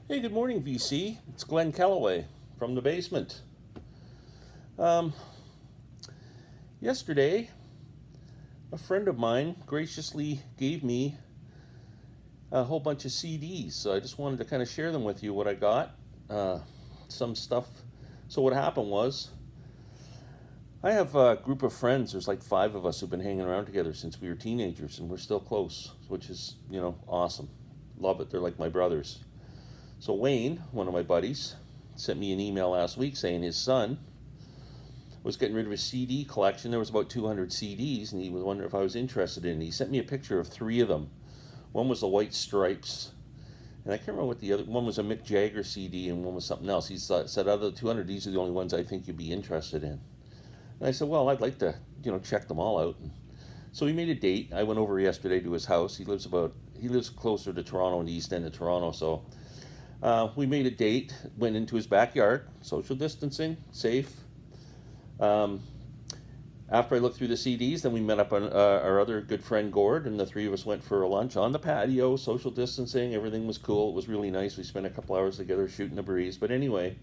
Hey, good morning, VC. It's Glen Kellaway from the basement. Um, Yesterday, a friend of mine graciously gave me a whole bunch of CDs, so I just wanted to kind of share them with you, what I got. Some stuff. So what happened was, I have a group of friends. There's like 5 of us who've been hanging around together since we were teenagers, and we're still close, which is, awesome. Love it. They're like my brothers. So Wayne, one of my buddies, sent me an email last week saying his son was getting rid of his CD collection. There was about 200 CDs, and he was wondering if I was interested in it. He sent me a picture of 3 of them. One was the White Stripes, and I can't remember what the other one was. A Mick Jagger CD, and one was something else. He said, out of the 200, these are the only ones I think you'd be interested in. And I said, well, I'd like to, check them all out. And so we made a date. I went over yesterday to his house. He lives closer to Toronto, in the east end of Toronto, so we made a date, went into his backyard, social distancing, safe. After I looked through the CDs, then we met up on our other good friend Gord, and the 3 of us went for a lunch on the patio, social distancing. Everything was cool. It was really nice. We spent a couple hours together shooting the breeze. But anyway,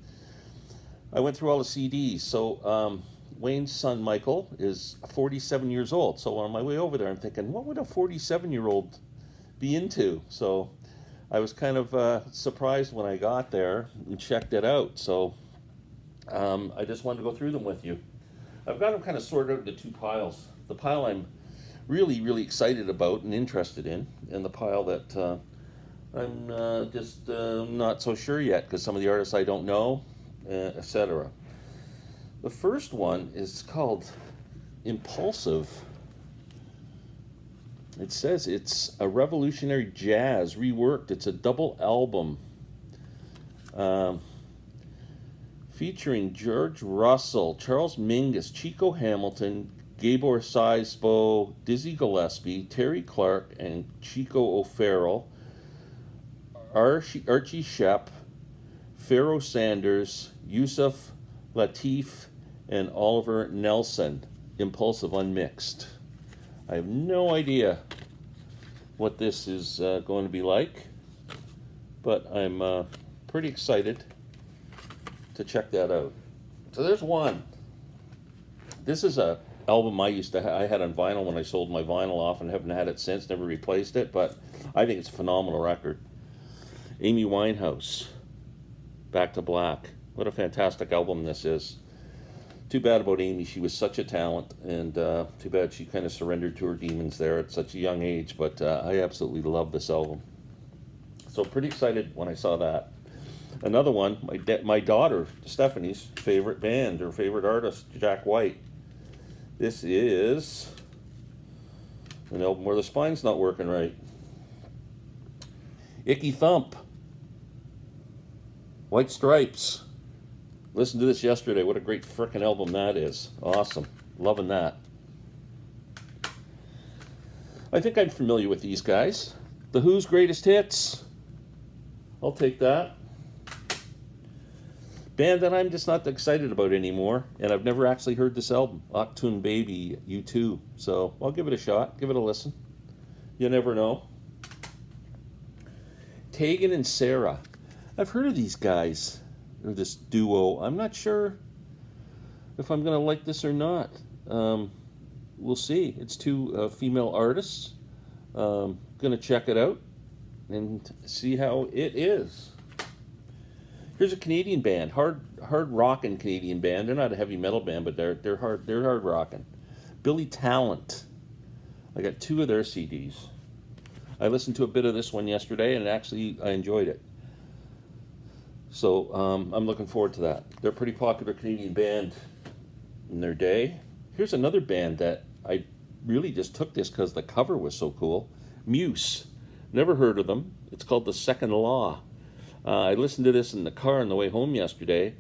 I went through all the CDs. So Wayne's son, Michael, is 47 years old. So on my way over there, I'm thinking, what would a 47-year-old be into? So I was kind of surprised when I got there and checked it out. So I just wanted to go through them with you. I've got them kind of sorted out into 2 piles. The pile I'm really, really excited about and interested in, and the pile that I'm just not so sure yet, because some of the artists I don't know, etc. The first one is called Impulsive. It says it's a revolutionary jazz reworked. It's a double album featuring George Russell, Charles Mingus, Chico Hamilton, Gabor Szabo, Dizzy Gillespie, Terry Clark, and Chico O'Farrell, Archie Shepp, Pharoah Sanders, Yusuf Lateef, and Oliver Nelson. Impulsive Unmixed. I have no idea what this is going to be like, but I'm pretty excited to check that out. So there's one. This is a album I had on vinyl when I sold my vinyl off, and haven't had it since, never replaced it, but I think it's a phenomenal record. Amy Winehouse, Back to Black. What a fantastic album this is. Too bad about Amy. She was such a talent, and too bad she kind of surrendered to her demons there at such a young age, but I absolutely love this album. So pretty excited when I saw that. Another one, my daughter Stephanie's favorite band, her favorite artist, Jack White. This is an album where the spine's not working right. Icky Thump, White Stripes. Listened to this yesterday. What a great frickin' album that is. Awesome. Loving that. I think I'm familiar with these guys. The Who's Greatest Hits. I'll take that. Band that I'm just not excited about anymore, and I've never actually heard this album, Achtung Baby, U2. So I'll give it a shot, give it a listen. You never know. Tegan and Sarah. I've heard of these guys, or this duo. I'm not sure if I'm going to like this or not. We'll see. It's 2 female artists. Going to check it out and see how it is. Here's a Canadian band, hard rockin' Canadian band. They're not a heavy metal band, but they're hard rockin'. Billy Talent. I got 2 of their CDs. I listened to a bit of this one yesterday, and actually I enjoyed it. So I'm looking forward to that. They're a pretty popular Canadian band in their day. Here's another band that I really just took this because the cover was so cool. Muse. Never heard of them. It's called The Second Law. I listened to this in the car on the way home yesterday.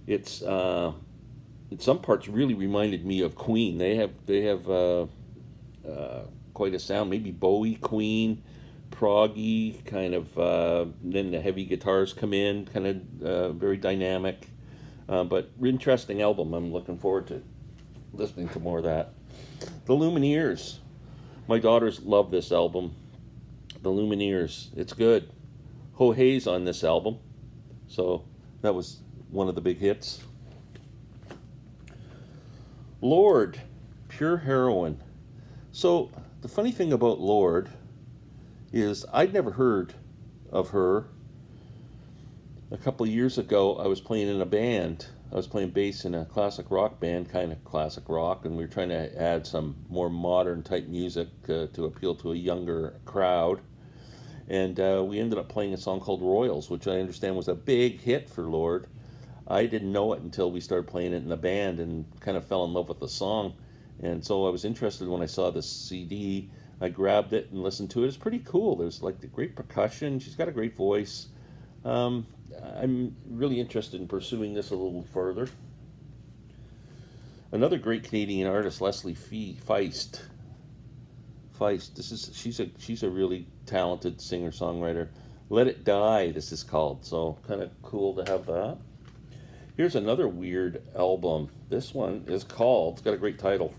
It's in some parts really reminded me of Queen. They have quite a sound. Maybe Bowie, Queen, proggy kind of. Then the heavy guitars come in, kind of very dynamic. But interesting album. I'm looking forward to listening to more of that. The Lumineers. My daughters love this album. The Lumineers. It's good. Ho Hay's on this album, so that was one of the big hits. Lorde, Pure Heroin. So the funny thing about Lorde is I'd never heard of her. A couple of years ago, I was playing in a band. I was playing bass in a classic rock band, kind of classic rock, and we were trying to add some more modern type music to appeal to a younger crowd. And we ended up playing a song called Royals, which I understand was a big hit for Lorde. I didn't know it until we started playing it in the band and kind of fell in love with the song. And so I was interested when I saw this CD. I grabbed it and listened to it. It's pretty cool. There's like the great percussion. She's got a great voice. I'm really interested in pursuing this a little further. Another great Canadian artist, Leslie Feist. She's a really talented singer-songwriter. Let It Die, this is called. So kind of cool to have that. Here's another weird album. This one is called, it's got a great title,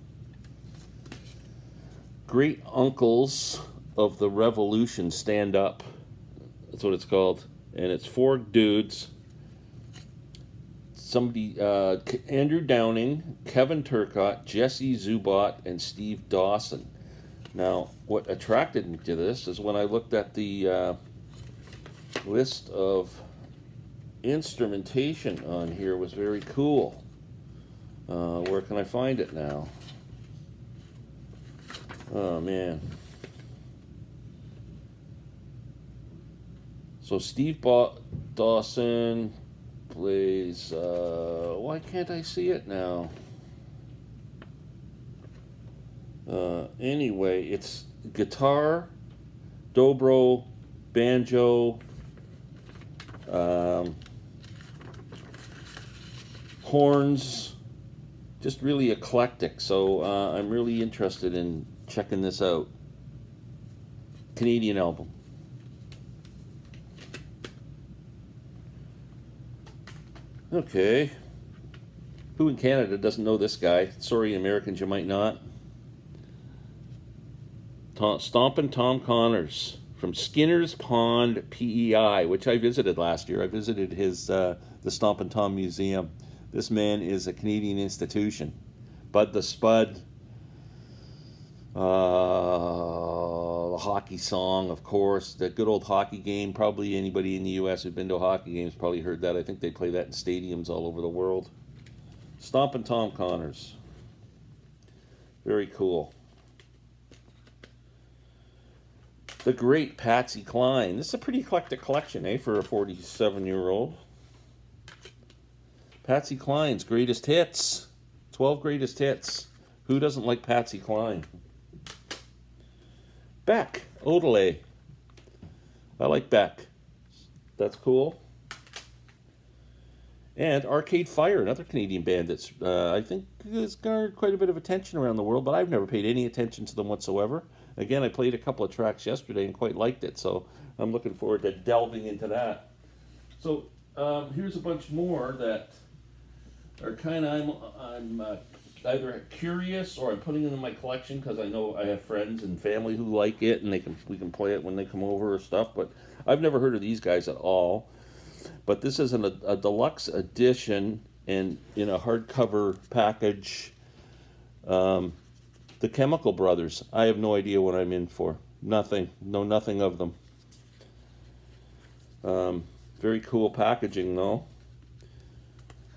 Great Uncles of the Revolution Stand Up. That's what it's called. And it's 4 dudes. Andrew Downing, Kevin Turcotte, Jesse Zubot, and Steve Dawson. Now, what attracted me to this is when I looked at the list of instrumentation on here was very cool. Where can I find it now? Oh man. So Steve Dawson plays, why can't I see it now? Anyway, it's guitar, dobro, banjo, horns, just really eclectic. So I'm really interested in checking this out. Canadian album. Okay. Who in Canada doesn't know this guy? Sorry, Americans, you might not. Stompin' Tom Connors from Skinner's Pond, PEI, which I visited last year. I visited his the Stompin' Tom Museum. This man is a Canadian institution. Bud the Spud, the hockey song, of course, the good old hockey game. Probably anybody in the U.S. who's been to a hockey game has probably heard that. I think they play that in stadiums all over the world. Stompin' Tom Connors. Very cool. The great Patsy Cline. This is a pretty eclectic collection, eh, for a 47-year-old. Patsy Cline's greatest hits. 12 greatest hits. Who doesn't like Patsy Cline? Beck, Odelay. I like Beck. That's cool. And Arcade Fire, another Canadian band that's, I think, has garnered quite a bit of attention around the world, but I've never paid any attention to them whatsoever. Again, I played a couple of tracks yesterday and quite liked it, so I'm looking forward to delving into that. So here's a bunch more that are kind of, I'm either curious or I'm putting it in my collection because I know I have friends and family who like it and we can play it when they come over or stuff, but I've never heard of these guys at all. But this is a deluxe edition and in a hardcover package. The Chemical Brothers. I have no idea what I'm in for. Nothing. Know nothing of them. Very cool packaging, though.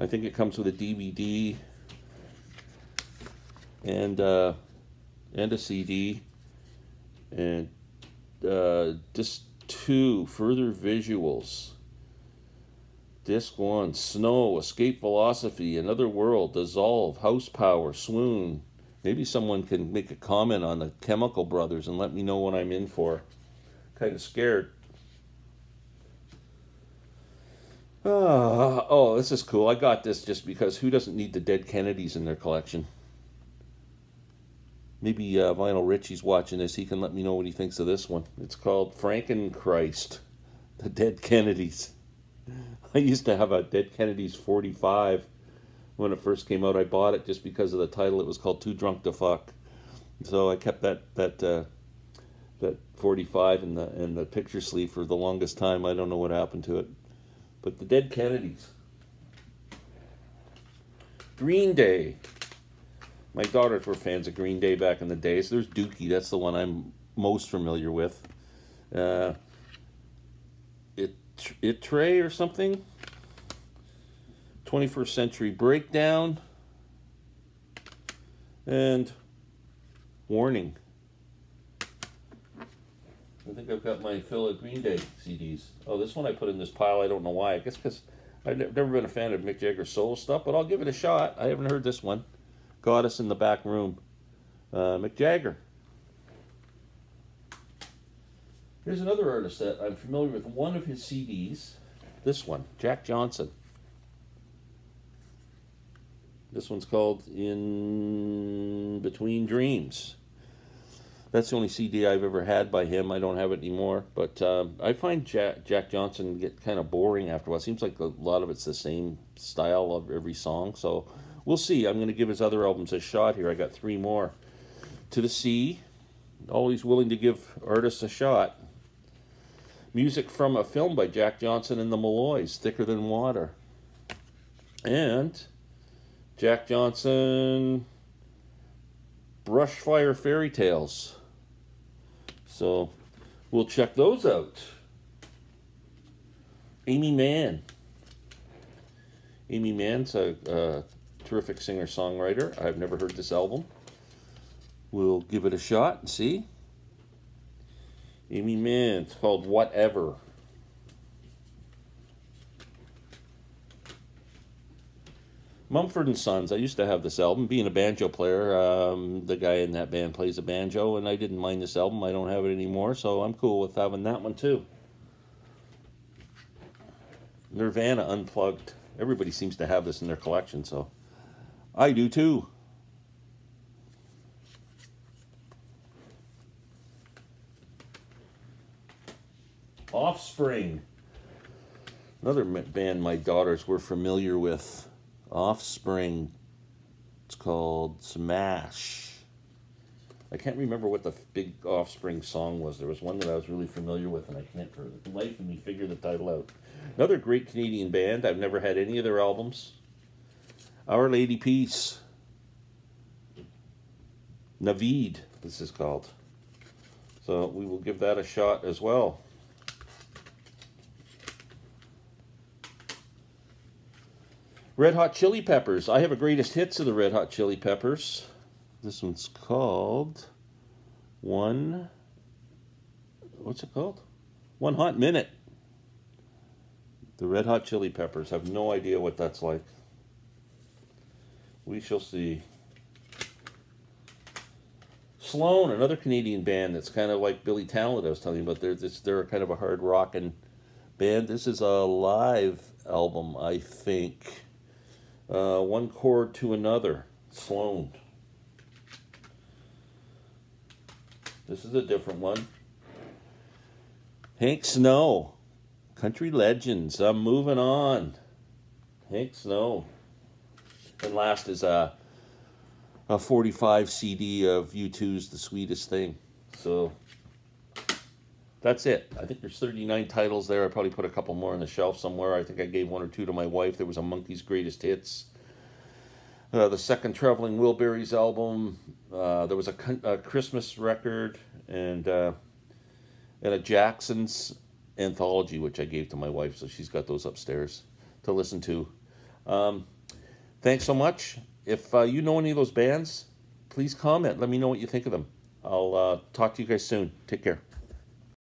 I think it comes with a DVD and a CD, and disc 2, further visuals. Disc 1, Snow, Escape Philosophy, Another World, Dissolve, House Power, Swoon. Maybe someone can make a comment on the Chemical Brothers and let me know what I'm in for. Kind of scared. Oh, this is cool. I got this just because who doesn't need the Dead Kennedys in their collection? Maybe Vinyl Richie's watching this. He can let me know what he thinks of this one. It's called Frankenchrist, the Dead Kennedys. I used to have a Dead Kennedys 45 when it first came out. I bought it just because of the title. It was called Too Drunk to Fuck. So I kept that that 45 in the picture sleeve for the longest time. I don't know what happened to it. But the Dead Kennedys. Green Day. My daughters were fans of Green Day back in the day. So there's Dookie. That's the one I'm most familiar with. Trey or something. 21st Century Breakdown. And Warning. I think I've got my fill of Green Day CDs. Oh, this one I put in this pile. I don't know why. I guess because I've never been a fan of Mick Jagger's solo stuff, but I'll give it a shot. I haven't heard this one. Goddess in the Back Room. Mick Jagger. Here's another artist that I'm familiar with. One of his CDs. This one, Jack Johnson. This one's called In Between Dreams. That's the only CD I've ever had by him. I don't have it anymore. But I find Jack Johnson get kind of boring after a while. It seems like a lot of it's the same style of every song. So we'll see. I'm going to give his other albums a shot here. I got 3 more. To the Sea. Always willing to give artists a shot. Music from a film by Jack Johnson and the Malloys, Thicker Than Water. And Jack Johnson, Brushfire Fairy Tales. So we'll check those out. Amy Mann. Amy Mann's a terrific singer-songwriter. I've never heard this album. We'll give it a shot and see. Amy Mann, it's called Whatever. Mumford & Sons, I used to have this album. Being a banjo player, the guy in that band plays a banjo, and I didn't mind this album. I don't have it anymore, so I'm cool with having that one too. Nirvana Unplugged. Everybody seems to have this in their collection, so I do too. Offspring. Another band my daughters were familiar with. Offspring. It's called Smash. I can't remember what the big Offspring song was. There was one that I was really familiar with, and I can't for the life of me figure the title out. Another great Canadian band. I've never had any of their albums. Our Lady Peace. Naveed, this is called. So we will give that a shot as well. Red Hot Chili Peppers. I have a greatest hits of the Red Hot Chili Peppers. This one's called One Hot Minute. The Red Hot Chili Peppers. I have no idea what that's like. We shall see. Sloan, another Canadian band that's kind of like Billy Talent I was telling you about. They're kind of a hard rockin' band. This is a live album, I think. One Chord to Another. Sloan. This is a different one. Hank Snow. Country Legends. I'm moving on. Hank Snow. And last is a 45 CD of U2's The Sweetest Thing. So that's it. I think there's 39 titles there. I probably put a couple more on the shelf somewhere. I think I gave 1 or 2 to my wife. There was a Monkey's Greatest Hits. The second Traveling Wilburys album. There was a Christmas record and a Jackson's anthology, which I gave to my wife, so she's got those upstairs to listen to. Thanks so much. If you know any of those bands, please comment. Let me know what you think of them. I'll talk to you guys soon. Take care.